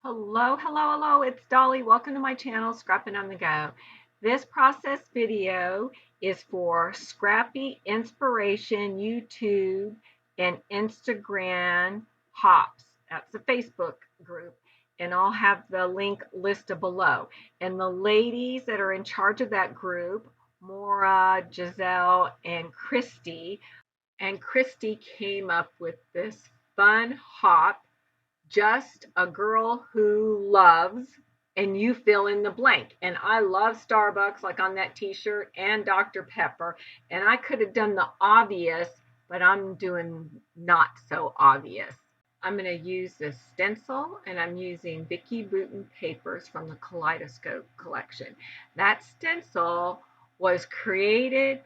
Hello, hello, hello. It's Dolly. Welcome to my channel, Scrapping on the Go. This process video is for scrappy inspiration YouTube and Instagram hops. That's a Facebook group. And I'll have the link listed below. And the ladies that are in charge of that group, Maura, Giselle, and Christy came up with this fun hop, just a girl who loves, and you fill in the blank. And I love Starbucks, like on that t-shirt, and Dr. Pepper. And I could have done the obvious, but I'm doing not so obvious. I'm going to use this stencil, and I'm using Vicky Bouton papers from the Kaleidoscope collection. That stencil was created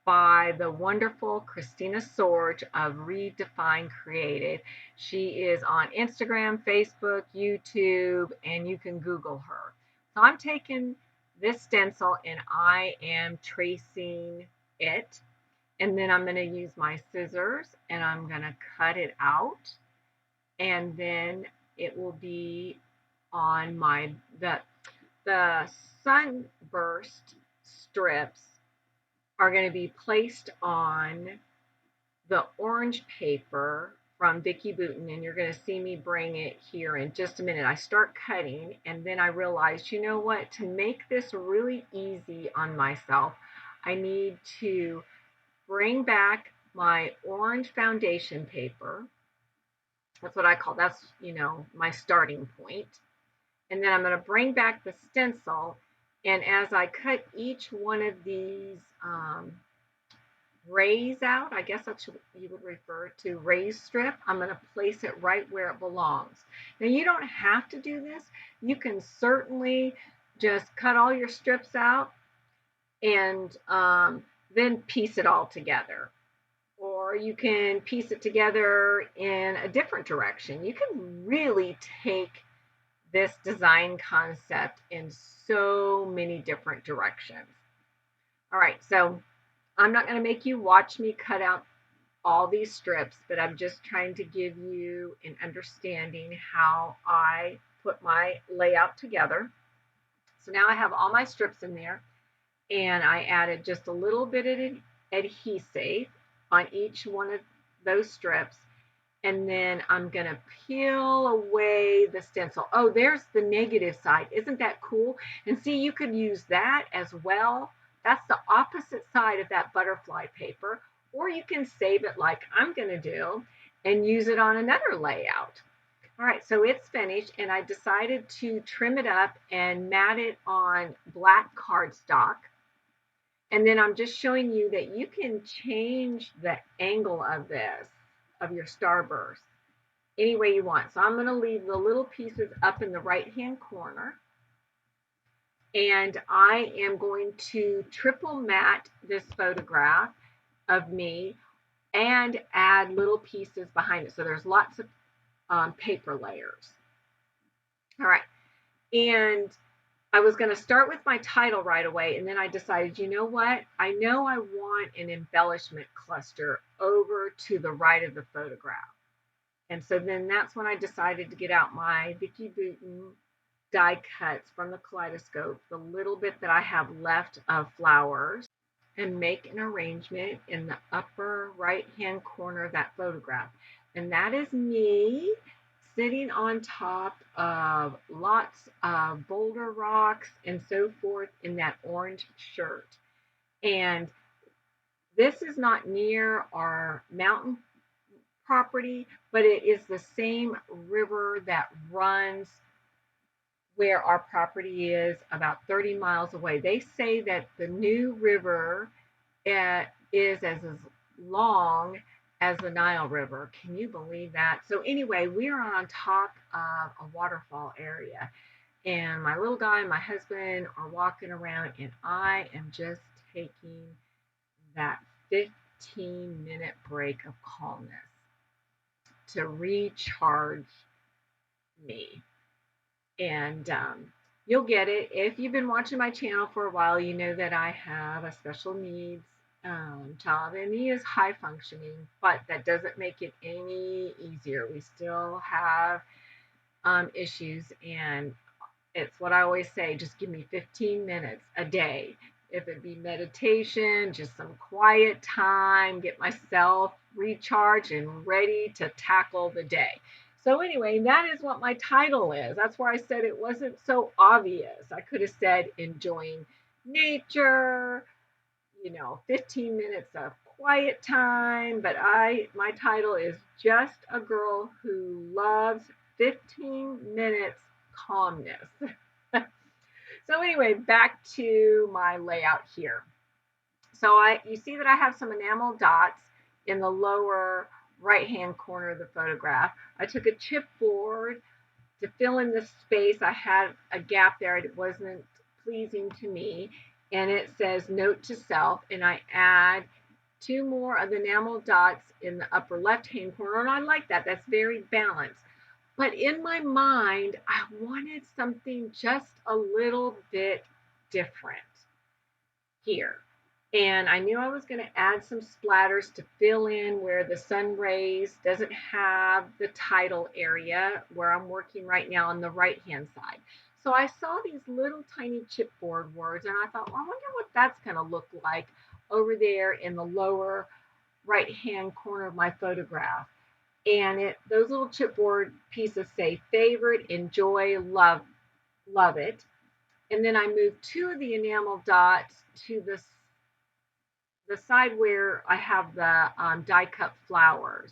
by the wonderful Christina Sorge of Redefine Creative. She is on Instagram, Facebook, YouTube, and you can Google her. So I'm taking this stencil and I am tracing it. And then I'm going to use my scissors and I'm going to cut it out. And then it will be on the sunburst strips are going to be placed on the orange paper from Vicky Bouton, and you're going to see me bring it here in just a minute. I start cutting, and then I realized, you know what, to make this really easy on myself, I need to bring back my orange foundation paper. That's what I call, that's, my starting point. And then I'm going to bring back the stencil, and as I cut each one of these raise out, I guess that's what you would refer to, raise strip, I'm going to place it right where it belongs. Now you don't have to do this. You can certainly just cut all your strips out and then piece it all together. Or you can piece it together in a different direction. You can really take this design concept in so many different directions. All right, so I'm not going to make you watch me cut out all these strips, but I'm just trying to give you an understanding how I put my layout together. So now I have all my strips in there, and I added just a little bit of adhesive on each one of those strips. And then I'm going to peel away the stencil. Oh, there's the negative side. Isn't that cool? And see, you could use that as well. That's the opposite side of that butterfly paper. Or you can save it like I'm going to do and use it on another layout. All right, so it's finished, and I decided to trim it up and mat it on black cardstock. And then I'm just showing you that you can change the angle of this, of your starburst, any way you want. So I'm going to leave the little pieces up in the right-hand corner. And I am going to triple mat this photograph of me and add little pieces behind it. So there's lots of paper layers. All right. And I was going to start with my title right away, and then I decided, you know what? I know I want an embellishment cluster over to the right of the photograph. And so then that's when I decided to get out my Vicky Bouton die cuts from the Kaleidoscope, the little bit that I have left of flowers, and make an arrangement in the upper right-hand corner of that photograph. And that is me sitting on top of lots of boulder rocks and so forth in that orange shirt. And this is not near our mountain property, but it is the same river that runs where our property is about 30 miles away. They say that the new river is as long as the Nile River. Can you believe that? So anyway, we are on top of a waterfall area, and my little guy and my husband are walking around, and I am just taking that 15-minute break of calmness to recharge me. And you'll get it. If you've been watching my channel for a while, you know that I have a special needs child, and he is high functioning, but that doesn't make it any easier. We still have issues, and it's what I always say, just give me 15 minutes a day. If it be meditation, just some quiet time, get myself recharged and ready to tackle the day. So, anyway, that is what my title is. That's why I said it wasn't so obvious. I could have said enjoying nature, 15 minutes of quiet time, but my title is just a girl who loves 15 minutes calmness. So anyway, back to my layout here. So you see that I have some enamel dots in the lower right hand corner of the photograph. I took a chipboard to fill in the space. I had a gap there. It wasn't pleasing to me. And it says note to self. And I add 2 more of the enamel dots in the upper left hand corner. And I like that. That's very balanced. But in my mind, I wanted something just a little bit different here. And I knew I was going to add some splatters to fill in where the sun rays doesn't have the title area where I'm working right now on the right hand side. So I saw these little tiny chipboard words and I thought, well, I wonder what that's going to look like over there in the lower right hand corner of my photograph. And those little chipboard pieces say favorite, enjoy, love it. And then I moved 2 of the enamel dots to the side where I have the die cut flowers.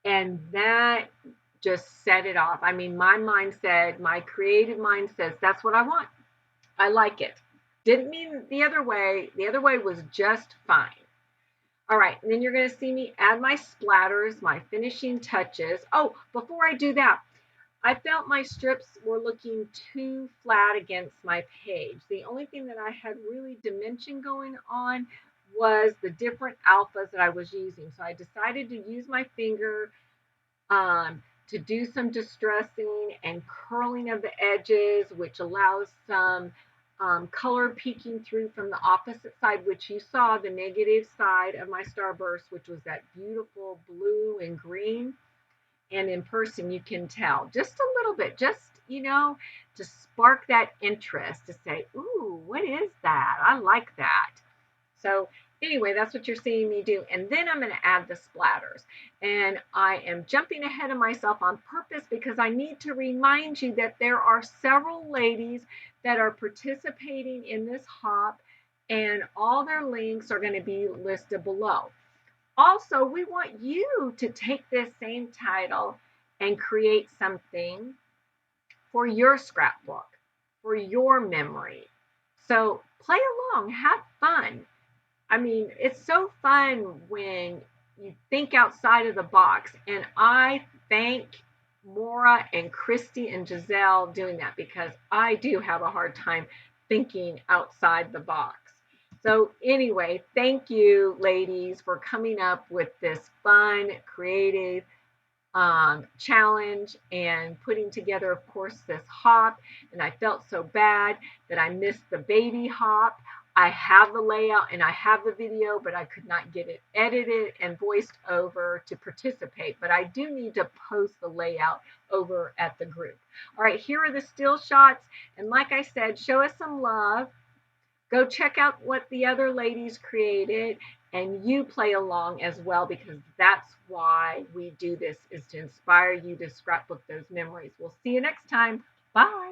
And that just set it off. I mean, my creative mind says, that's what I want. I like it. Didn't mean the other way. The other way was just fine. All right, and then you're going to see me add my splatters, my finishing touches. Oh, before I do that, I felt my strips were looking too flat against my page. The only thing that I had really dimension going on was the different alphas that I was using. So I decided to use my finger to do some distressing and curling of the edges, which allows some color peeking through from the opposite side, which you saw the negative side of my starburst, which was that beautiful blue and green. And in person, you can tell just a little bit, just, to spark that interest to say, ooh, what is that? I like that. So anyway, that's what you're seeing me do. And then I'm going to add the splatters. And I am jumping ahead of myself on purpose because I need to remind you that there are several ladies that are participating in this hop, and all their links are going to be listed below. Also, we want you to take this same title and create something for your scrapbook, for your memory. So play along, have fun. I mean, it's so fun when you think outside of the box. And I thank Maura and Christy and Giselle doing that because I do have a hard time thinking outside the box. So anyway, thank you, ladies, for coming up with this fun, creative challenge and putting together, of course, this hop. And I felt so bad that I missed the baby hop. I have the layout and I have the video, but I could not get it edited and voiced over to participate. But I do need to post the layout over at the group. All right, here are the still shots. And like I said, show us some love. Go check out what the other ladies created, and you play along as well, because that's why we do this, is to inspire you to scrapbook those memories. We'll see you next time. Bye.